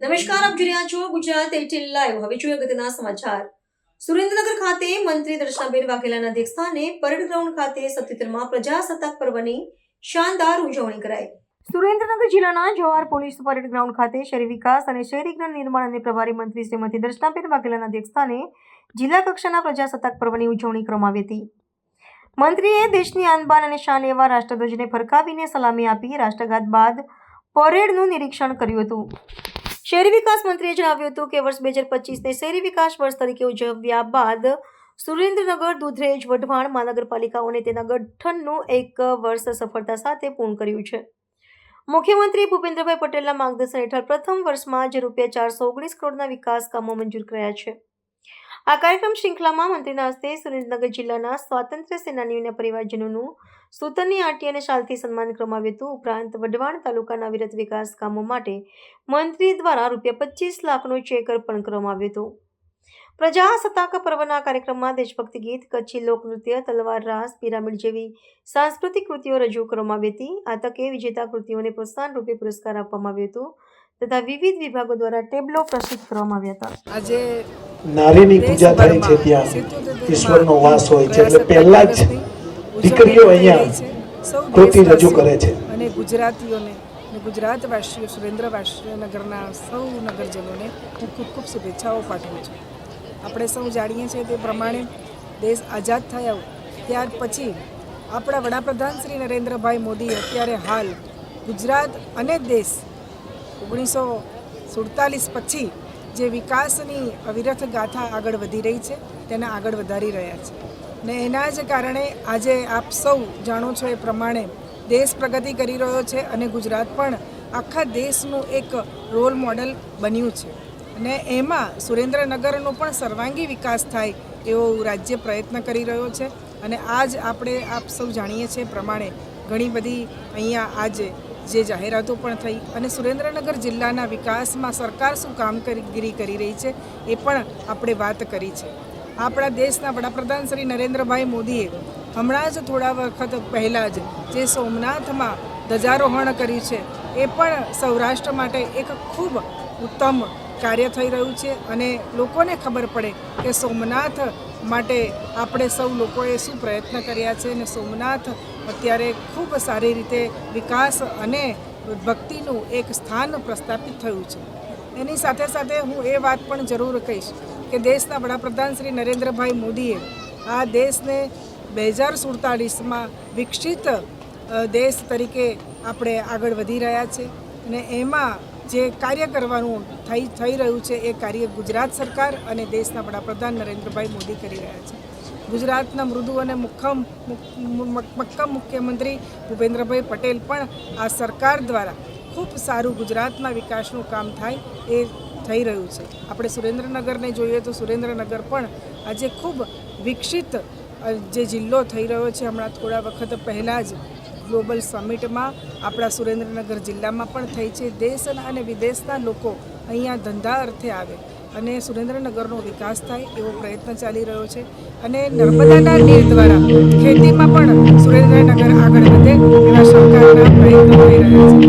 નમસ્કાર, આપ જોઈ રહ્યા છો ગુજરાત 18 લાઈવ। હવે જોઈએ અગત્યના સમાચાર। સુરેન્દ્રનગર ખાતે મંત્રી દર્શનાબેન વાઘેલાના અધ્યક્ષસ્થાને પરેડ ગ્રાઉન્ડ ખાતે 77મા પ્રજાસત્તાક પર્વની શાનદાર ઉજવણી કરાઈ। સુરેન્દ્રનગર જિલ્લાના જવાહર પોલીસ પરેડ ગ્રાઉન્ડ ખાતે શહેરી વિકાસ અને શહેરીકરણ નિર્માણ અને પ્રભારી મંત્રી શ્રીમતી દર્શનાબેન વાઘેલાના અધ્યક્ષસ્થાને જિલ્લા કક્ષાના પ્રજાસત્તાક પર્વની ઉજવણી કરવામાં આવી હતી। મંત્રીએ દેશની આન બાન અને શાન એવા રાષ્ટ્રધ્વજને ફરકાવીને સલામી આપી રાષ્ટ્રગાત બાદ પરેડનું નિરીક્ષણ કર્યું હતું। શહેરી વિકાસ મંત્રીએ જણાવ્યું હતું કે વર્ષ 2025ને શહેરી વિકાસ વર્ષ તરીકે ઉજવ્યા બાદ સુરેન્દ્રનગર, દુધરેજ, વઢવાણ મહાનગરપાલિકાઓને તેના ગઠનનું 1 વર્ષ સફળતા સાથે પૂર્ણ કર્યું છે। મુખ્યમંત્રી ભૂપેન્દ્રભાઈ પટેલના માર્ગદર્શન હેઠળ પ્રથમ વર્ષમાં જ ₹419 કરોડના વિકાસ કામો મંજૂર કર્યા છે। આ કાર્યક્રમ શૃંખલામાં મંત્રીના હસ્તે સુરેન્દ્રનગર જિલ્લાના સ્વાતંત્ર્ય સેનાનીઓના પરિવારજનોનું સૂતરની આંટી અને શાલથી સન્માન કરવામાં આવ્યું હતું। ઉપરાંત વઢવાણ તાલુકાના વિરત વિકાસ કામો માટે મંત્રી દ્વારા ₹25 લાખનો ચેક અર્પણ કરવામાં આવ્યો હતો। પ્રજાસત્તાક પર્વના કાર્યક્રમમાં દેશભક્તિ ગીત, કચ્છી લોકનૃત્ય, તલવાર રાસ, પિરામિડ જેવી સાંસ્કૃતિક કૃતિઓ રજૂ કરવામાં આવી હતી। આ તકે વિજેતા કૃતિઓને પ્રોત્સાહન રૂપે પુરસ્કાર આપવામાં આવ્યો હતો તથા વિવિધ વિભાગો દ્વારા ટેબ્લો પ્રસ્તુત કરવામાં આવ્યા હતા। આજે નારીની પૂજા થાય છે ત્યાં ઈશ્વરનો વાસ હોય છે એટલે પહેલા જ દીકરીઓ અહીંયા કૃતિ રજૂ કરે છે અને ગુજરાતીઓને અને ગુજરાતવાસીઓ, સુરેન્દ્રવાસીઓ, નગરના સૌ નગરજનોને હું ખૂબ ખૂબ શુભેચ્છાઓ પાઠવું છું। આપણે સૌ જાણીએ છીએ તે પ્રમાણે દેશ આઝાદ થયો ત્યાર પછી આપણા વડાપ્રધાન શ્રી નરેન્દ્રભાઈ મોદી અત્યારે હાલ ગુજરાત અને દેશ 1947 પછી જે વિકાસની અવિરત ગાથા આગળ વધી રહી છે તેને આગળ વધારી રહ્યા છે ને એના જ કારણે આજે આપ સૌ જાણો છો એ પ્રમાણે દેશ પ્રગતિ કરી રહ્યો છે અને ગુજરાત પણ આખા દેશનું એક રોલ મોડલ બન્યું છે અને એમાં સુરેન્દ્રનગરનો પણ સર્વાંગી વિકાસ થાય એવો રાજ્ય પ્રયત્ન કરી રહ્યો છે અને આજ આપણે આપ સૌ જાણીએ છીએ પ્રમાણે ઘણી બધી અહીંયા આજે જે જાહેરાતો પણ થઈ અને સુરેન્દ્રનગર જિલ્લાના વિકાસમાં સરકાર શું કામગીરી કરી રહી છે એ પણ આપણે વાત કરી છે। આપણા દેશના વડાપ્રધાન શ્રી નરેન્દ્રભાઈ મોદીએ હમણાં જ થોડા વખત પહેલાં જ જે સોમનાથમાં ધ્વજારોહણ કર્યું છે એ પણ સૌરાષ્ટ્ર માટે એક ખૂબ ઉત્તમ કાર્ય થઈ રહ્યું છે અને લોકોને ખબર પડે કે સોમનાથ માટે આપણે સૌ લોકોએ શું પ્રયત્ન કર્યા છે અને સોમનાથ અત્યારે ખૂબ સારી રીતે વિકાસ અને ભક્તિનું એક સ્થાન પ્રસ્થાપિત થયું છે। એની સાથે સાથે હું એ વાત પણ જરૂર કહીશ કે દેશના વડાપ્રધાન શ્રી નરેન્દ્રભાઈ મોદીએ આ દેશને 2047માં વિકસિત દેશ તરીકે આપણે આગળ વધી રહ્યા છે અને એમાં જે કાર્ય કરવાનું થઈ રહ્યું છે એ કાર્ય ગુજરાત સરકાર અને દેશના વડાપ્રધાન નરેન્દ્રભાઈ મોદી કરી રહ્યા છે। ગુજરાતના મૃદુ અને મક્કમ મુખ્યમંત્રી ભૂપેન્દ્રભાઈ પટેલ પણ આ સરકાર દ્વારા ખૂબ સારું ગુજરાતના વિકાસનું કામ થાય એ થઈ રહ્યું છે। આપણે સુરેન્દ્રનગરને જોઈએ તો સુરેન્દ્રનગર પણ આજે ખૂબ વિકસિત જે જિલ્લો થઈ રહ્યો છે। હમણાં થોડા વખત પહેલાં જ ગ્લોબલ સમિટમાં આપણા સુરેન્દ્રનગર જિલ્લામાં પણ થઈ છે। દેશના અને વિદેશના લોકો અહીંયા ધંધા અર્થે આવે અને સુરેન્દ્રનગરનો વિકાસ થાય એવો પ્રયત્ન ચાલી રહ્યો છે અને નર્મદાના નીર દ્વારા ખેતીમાં પણ સુરેન્દ્રનગર આગળ વધે એવા સરકારના પ્રયત્નો થઈ રહ્યા છે।